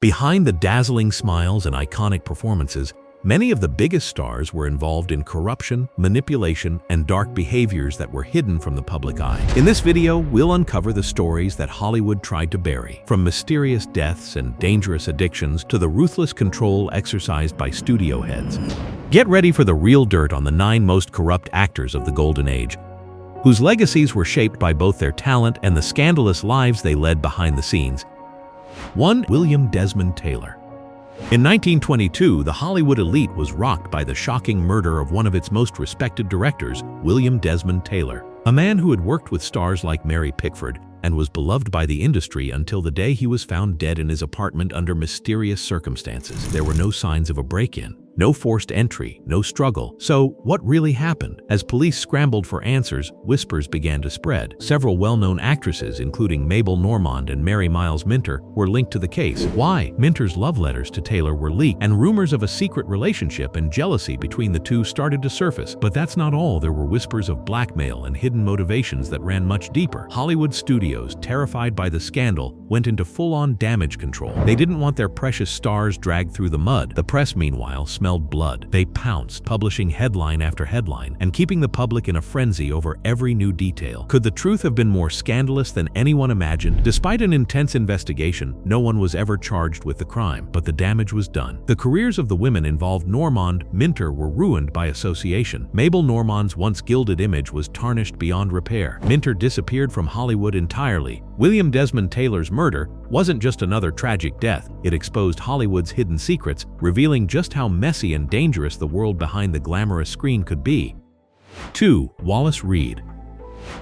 Behind the dazzling smiles and iconic performances, many of the biggest stars were involved in corruption, manipulation, and dark behaviors that were hidden from the public eye. In this video, we'll uncover the stories that Hollywood tried to bury, from mysterious deaths and dangerous addictions to the ruthless control exercised by studio heads. Get ready for the real dirt on the 9 most corrupt actors of the Golden Age, whose legacies were shaped by both their talent and the scandalous lives they led behind the scenes. 1. William Desmond Taylor. In 1922, the Hollywood elite was rocked by the shocking murder of one of its most respected directors, William Desmond Taylor, a man who had worked with stars like Mary Pickford and was beloved by the industry until the day he was found dead in his apartment under mysterious circumstances. There were no signs of a break-in, no forced entry, no struggle. So, what really happened? As police scrambled for answers, whispers began to spread. Several well-known actresses, including Mabel Normand and Mary Miles Minter, were linked to the case. Why? Minter's love letters to Taylor were leaked, and rumors of a secret relationship and jealousy between the two started to surface. But that's not all. There were whispers of blackmail and hidden motivations that ran much deeper. Hollywood studios, terrified by the scandal, went into full-on damage control. They didn't want their precious stars dragged through the mud. The press, meanwhile, smelled blood. They pounced, publishing headline after headline and keeping the public in a frenzy over every new detail. Could the truth have been more scandalous than anyone imagined? Despite an intense investigation, no one was ever charged with the crime, but the damage was done. The careers of the women involved Normand, Minter were ruined by association. Mabel Normand's once gilded image was tarnished beyond repair. Minter disappeared from Hollywood entirely. William Desmond Taylor's murder wasn't just another tragic death. It exposed Hollywood's hidden secrets, revealing just how messy and dangerous the world behind the glamorous screen could be. 2. Wallace Reid.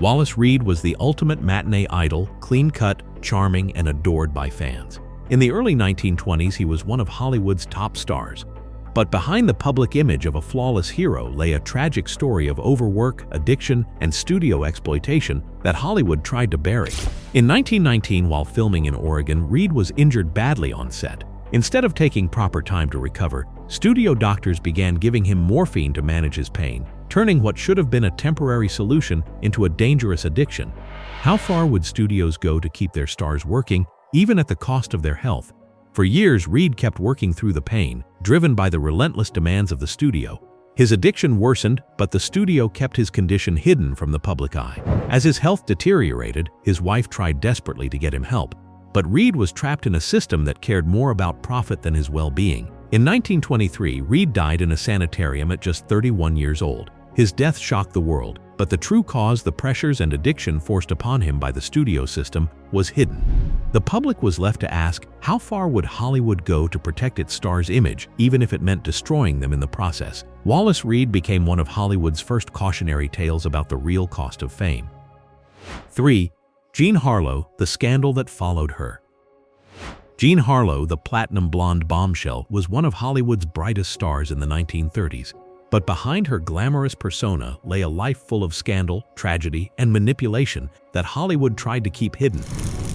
Wallace Reid was the ultimate matinee idol, clean-cut, charming, and adored by fans. In the early 1920s, he was one of Hollywood's top stars. But behind the public image of a flawless hero lay a tragic story of overwork, addiction, and studio exploitation that Hollywood tried to bury. In 1919, while filming in Oregon, Reid was injured badly on set. Instead of taking proper time to recover, studio doctors began giving him morphine to manage his pain, turning what should have been a temporary solution into a dangerous addiction. How far would studios go to keep their stars working, even at the cost of their health? For years, Reid kept working through the pain, driven by the relentless demands of the studio. His addiction worsened, but the studio kept his condition hidden from the public eye. As his health deteriorated, his wife tried desperately to get him help. But Reid was trapped in a system that cared more about profit than his well-being. In 1923, Reid died in a sanitarium at just 31 years old. His death shocked the world, but the true cause, the pressures and addiction forced upon him by the studio system, was hidden. The public was left to ask, how far would Hollywood go to protect its star's image, even if it meant destroying them in the process? Wallace Reid became one of Hollywood's first cautionary tales about the real cost of fame. 3. Jean Harlow, the scandal that followed her. Jean Harlow, the platinum blonde bombshell, was one of Hollywood's brightest stars in the 1930s. But behind her glamorous persona lay a life full of scandal, tragedy, and manipulation that Hollywood tried to keep hidden.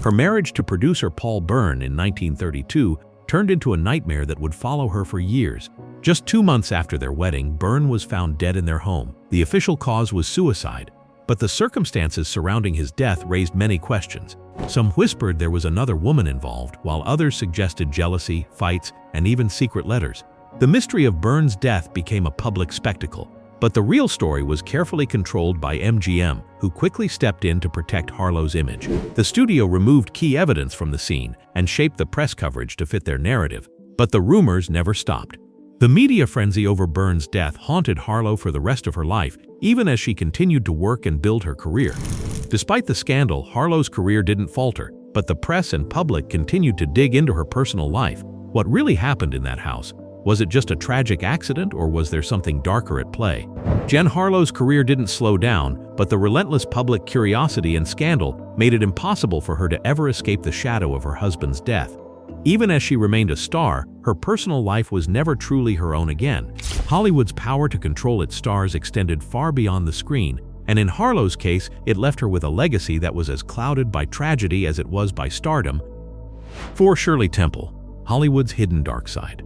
Her marriage to producer Paul Byrne in 1932 turned into a nightmare that would follow her for years. Just 2 months after their wedding, Byrne was found dead in their home. The official cause was suicide, but the circumstances surrounding his death raised many questions. Some whispered there was another woman involved, while others suggested jealousy, fights, and even secret letters. The mystery of Byrne's death became a public spectacle, but the real story was carefully controlled by MGM, who quickly stepped in to protect Harlow's image. The studio removed key evidence from the scene and shaped the press coverage to fit their narrative, but the rumors never stopped. The media frenzy over Byrne's death haunted Harlow for the rest of her life, even as she continued to work and build her career. Despite the scandal, Harlow's career didn't falter, but the press and public continued to dig into her personal life. What really happened in that house? Was it just a tragic accident, or was there something darker at play? Jean Harlow's career didn't slow down, but the relentless public curiosity and scandal made it impossible for her to ever escape the shadow of her husband's death. Even as she remained a star, her personal life was never truly her own again. Hollywood's power to control its stars extended far beyond the screen, and in Harlow's case, it left her with a legacy that was as clouded by tragedy as it was by stardom. 4. Shirley Temple, Hollywood's hidden dark side.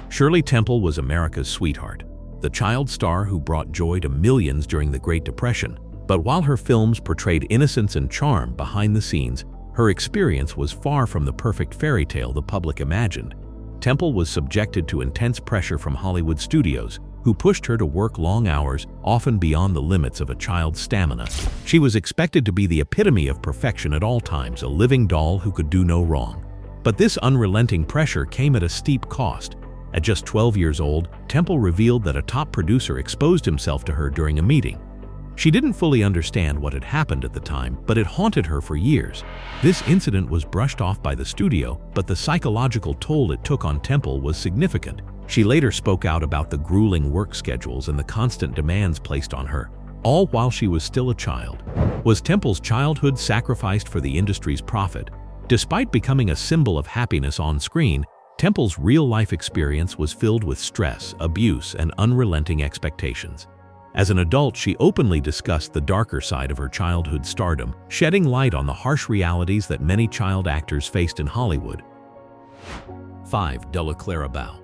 Shirley Temple was America's sweetheart, the child star who brought joy to millions during the Great Depression. But while her films portrayed innocence and charm behind the scenes, Her experience was far from the perfect fairy tale the public imagined. Temple was subjected to intense pressure from Hollywood studios, who pushed her to work long hours, often beyond the limits of a child's stamina. She was expected to be the epitome of perfection at all times, a living doll who could do no wrong. But this unrelenting pressure came at a steep cost. At just 12 years old, Temple revealed that a top producer exposed himself to her during a meeting. She didn't fully understand what had happened at the time, but it haunted her for years. This incident was brushed off by the studio, but the psychological toll it took on Temple was significant. She later spoke out about the grueling work schedules and the constant demands placed on her, all while she was still a child. Was Temple's childhood sacrificed for the industry's profit? Despite becoming a symbol of happiness on screen, Temple's real-life experience was filled with stress, abuse, and unrelenting expectations. As an adult, she openly discussed the darker side of her childhood stardom, shedding light on the harsh realities that many child actors faced in Hollywood. 5. Clara Bow.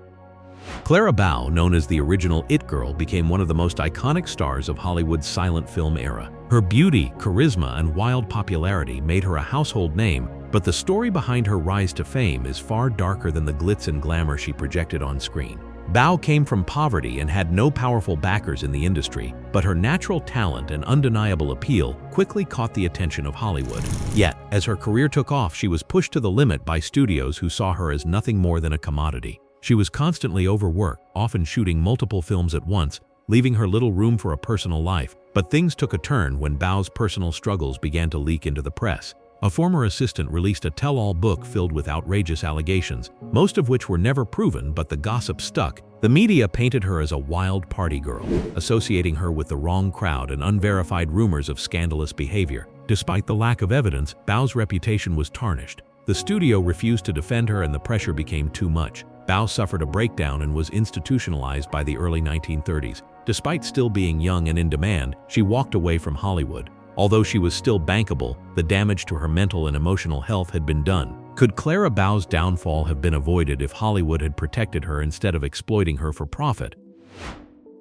Clara Bow, known as the original It Girl, became one of the most iconic stars of Hollywood's silent film era. Her beauty, charisma, and wild popularity made her a household name, but the story behind her rise to fame is far darker than the glitz and glamour she projected on screen. Bow came from poverty and had no powerful backers in the industry, but her natural talent and undeniable appeal quickly caught the attention of Hollywood. Yet, as her career took off, she was pushed to the limit by studios who saw her as nothing more than a commodity. She was constantly overworked, often shooting multiple films at once, leaving her little room for a personal life. But things took a turn when Bow's personal struggles began to leak into the press. A former assistant released a tell-all book filled with outrageous allegations, most of which were never proven, but the gossip stuck. The media painted her as a wild party girl, associating her with the wrong crowd and unverified rumors of scandalous behavior. Despite the lack of evidence, Bow's reputation was tarnished. The studio refused to defend her and the pressure became too much. Bow suffered a breakdown and was institutionalized by the early 1930s. Despite still being young and in demand, she walked away from Hollywood. Although she was still bankable, the damage to her mental and emotional health had been done. Could Clara Bow's downfall have been avoided if Hollywood had protected her instead of exploiting her for profit?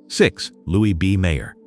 6. Louis B. Mayer.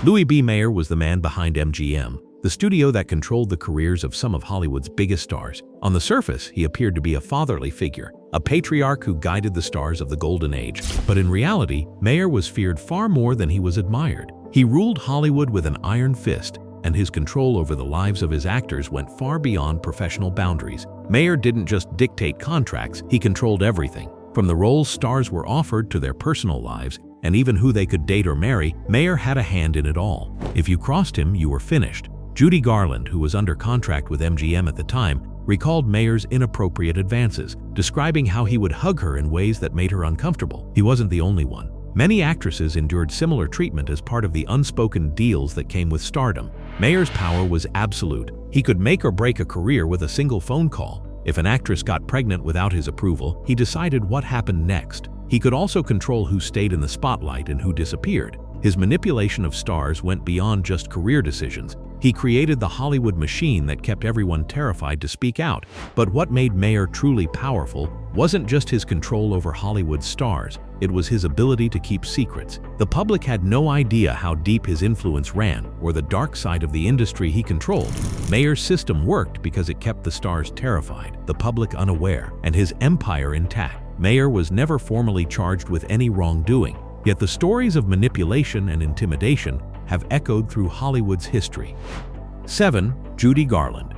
Louis B. Mayer was the man behind MGM, the studio that controlled the careers of some of Hollywood's biggest stars. On the surface, he appeared to be a fatherly figure, a patriarch who guided the stars of the golden age. But in reality, Mayer was feared far more than he was admired. He ruled Hollywood with an iron fist, and his control over the lives of his actors went far beyond professional boundaries. Mayer didn't just dictate contracts, he controlled everything. From the roles stars were offered to their personal lives, and even who they could date or marry, Mayer had a hand in it all. If you crossed him, you were finished. Judy Garland, who was under contract with MGM at the time, recalled Mayer's inappropriate advances, describing how he would hug her in ways that made her uncomfortable. He wasn't the only one. Many actresses endured similar treatment as part of the unspoken deals that came with stardom. Mayer's power was absolute. He could make or break a career with a single phone call. If an actress got pregnant without his approval, he decided what happened next. He could also control who stayed in the spotlight and who disappeared. His manipulation of stars went beyond just career decisions. He created the Hollywood machine that kept everyone terrified to speak out. But what made Mayer truly powerful wasn't just his control over Hollywood stars, it was his ability to keep secrets. The public had no idea how deep his influence ran or the dark side of the industry he controlled. Mayer's system worked because it kept the stars terrified, the public unaware, and his empire intact. Mayer was never formally charged with any wrongdoing, yet the stories of manipulation and intimidation have echoed through Hollywood's history. 7. Judy Garland.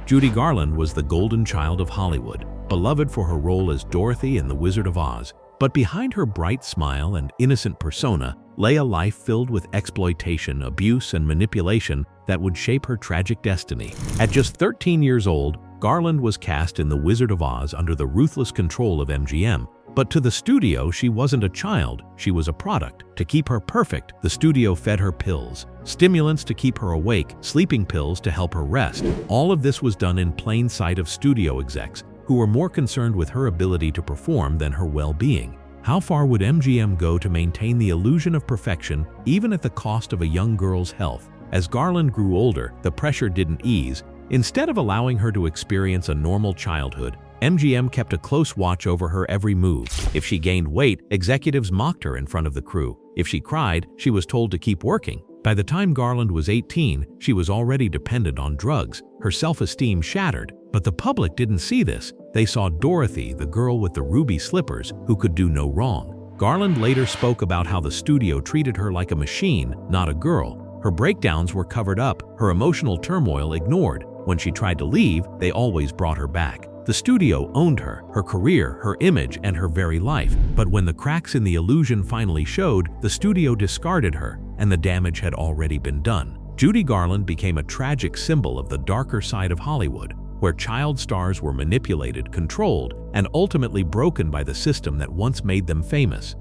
Judy Garland was the golden child of Hollywood, beloved for her role as Dorothy in The Wizard of Oz. But behind her bright smile and innocent persona lay a life filled with exploitation, abuse, and manipulation that would shape her tragic destiny. At just 13 years old, Garland was cast in The Wizard of Oz under the ruthless control of MGM. But to the studio, she wasn't a child, she was a product. To keep her perfect, the studio fed her pills, stimulants to keep her awake, sleeping pills to help her rest. All of this was done in plain sight of studio execs, who were more concerned with her ability to perform than her well-being. How far would MGM go to maintain the illusion of perfection, even at the cost of a young girl's health? As Garland grew older, the pressure didn't ease. Instead of allowing her to experience a normal childhood, MGM kept a close watch over her every move. If she gained weight, executives mocked her in front of the crew. If she cried, she was told to keep working. By the time Garland was 18, she was already dependent on drugs. her self-esteem shattered. But the public didn't see this. They saw Dorothy, the girl with the ruby slippers, who could do no wrong. Garland later spoke about how the studio treated her like a machine, not a girl. Her breakdowns were covered up, her emotional turmoil ignored. When she tried to leave, they always brought her back. The studio owned her career, her image, and her very life. But when the cracks in the illusion finally showed, the studio discarded her, and the damage had already been done. Judy Garland became a tragic symbol of the darker side of Hollywood, where child stars were manipulated, controlled, and ultimately broken by the system that once made them famous.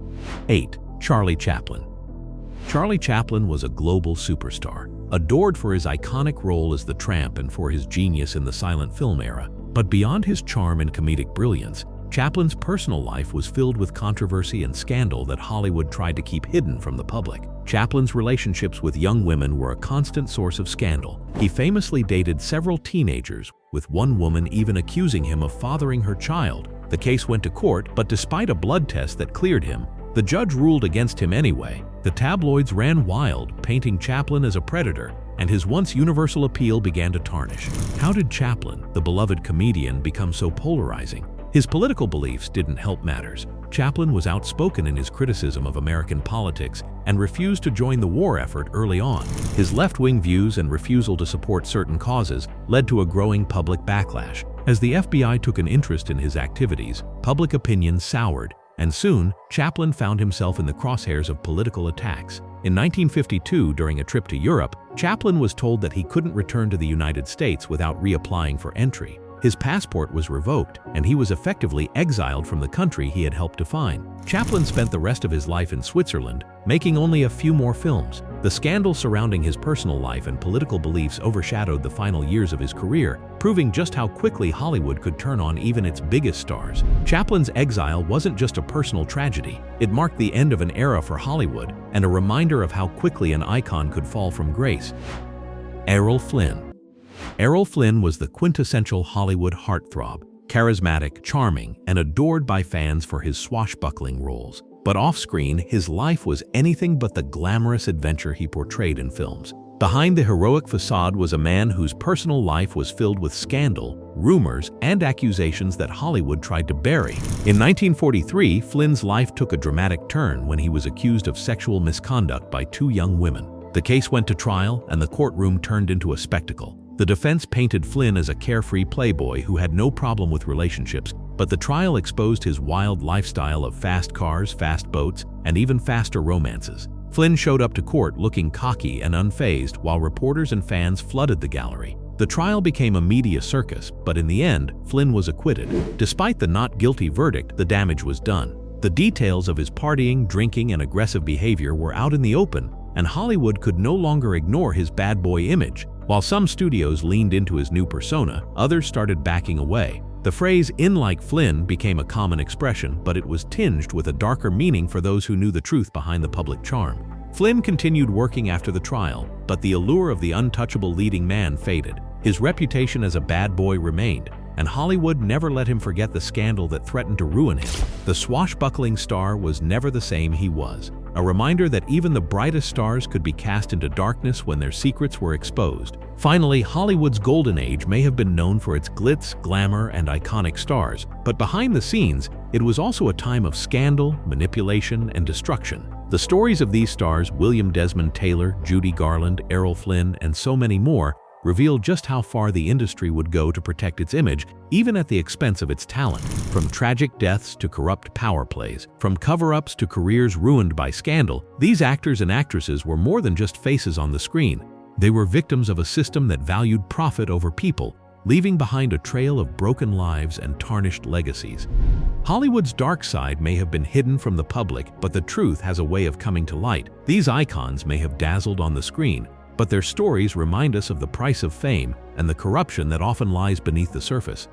8. Charlie Chaplin. Charlie Chaplin was a global superstar, adored for his iconic role as the Tramp and for his genius in the silent film era. But beyond his charm and comedic brilliance, Chaplin's personal life was filled with controversy and scandal that Hollywood tried to keep hidden from the public. Chaplin's relationships with young women were a constant source of scandal. He famously dated several teenagers, with one woman even accusing him of fathering her child. The case went to court, but despite a blood test that cleared him, the judge ruled against him anyway. The tabloids ran wild, painting Chaplin as a predator, and his once universal appeal began to tarnish. How did Chaplin, the beloved comedian, become so polarizing? His political beliefs didn't help matters. Chaplin was outspoken in his criticism of American politics and refused to join the war effort early on. His left-wing views and refusal to support certain causes led to a growing public backlash. As the FBI took an interest in his activities, public opinion soured, and soon, Chaplin found himself in the crosshairs of political attacks. In 1952, during a trip to Europe, Chaplin was told that he couldn't return to the United States without reapplying for entry. His passport was revoked, and he was effectively exiled from the country he had helped to find. Chaplin spent the rest of his life in Switzerland, making only a few more films. The scandal surrounding his personal life and political beliefs overshadowed the final years of his career, proving just how quickly Hollywood could turn on even its biggest stars. Chaplin's exile wasn't just a personal tragedy. It marked the end of an era for Hollywood and a reminder of how quickly an icon could fall from grace. Errol Flynn. Errol Flynn was the quintessential Hollywood heartthrob, charismatic, charming, and adored by fans for his swashbuckling roles. But off-screen, his life was anything but the glamorous adventure he portrayed in films. Behind the heroic facade was a man whose personal life was filled with scandal, rumors, and accusations that Hollywood tried to bury. In 1943, Flynn's life took a dramatic turn when he was accused of sexual misconduct by two young women. The case went to trial, and the courtroom turned into a spectacle. The defense painted Flynn as a carefree playboy who had no problem with relationships, but the trial exposed his wild lifestyle of fast cars, fast boats, and even faster romances. Flynn showed up to court looking cocky and unfazed while reporters and fans flooded the gallery. The trial became a media circus, but in the end, Flynn was acquitted. Despite the not guilty verdict, the damage was done. The details of his partying, drinking, and aggressive behavior were out in the open, and Hollywood could no longer ignore his bad boy image. While some studios leaned into his new persona, others started backing away. The phrase "in like Flynn" became a common expression, but it was tinged with a darker meaning for those who knew the truth behind the public charm. Flynn continued working after the trial, but the allure of the untouchable leading man faded. His reputation as a bad boy remained, and Hollywood never let him forget the scandal that threatened to ruin him. The swashbuckling star was never the same he was, a reminder that even the brightest stars could be cast into darkness when their secrets were exposed. Finally, Hollywood's golden age may have been known for its glitz, glamour, and iconic stars, but behind the scenes, it was also a time of scandal, manipulation, and destruction. The stories of these stars, William Desmond Taylor, Judy Garland, Errol Flynn, and so many more, reveal just how far the industry would go to protect its image, even at the expense of its talent. From tragic deaths to corrupt power plays, from cover-ups to careers ruined by scandal, these actors and actresses were more than just faces on the screen. They were victims of a system that valued profit over people, leaving behind a trail of broken lives and tarnished legacies. Hollywood's dark side may have been hidden from the public, but the truth has a way of coming to light. These icons may have dazzled on the screen, but their stories remind us of the price of fame and the corruption that often lies beneath the surface.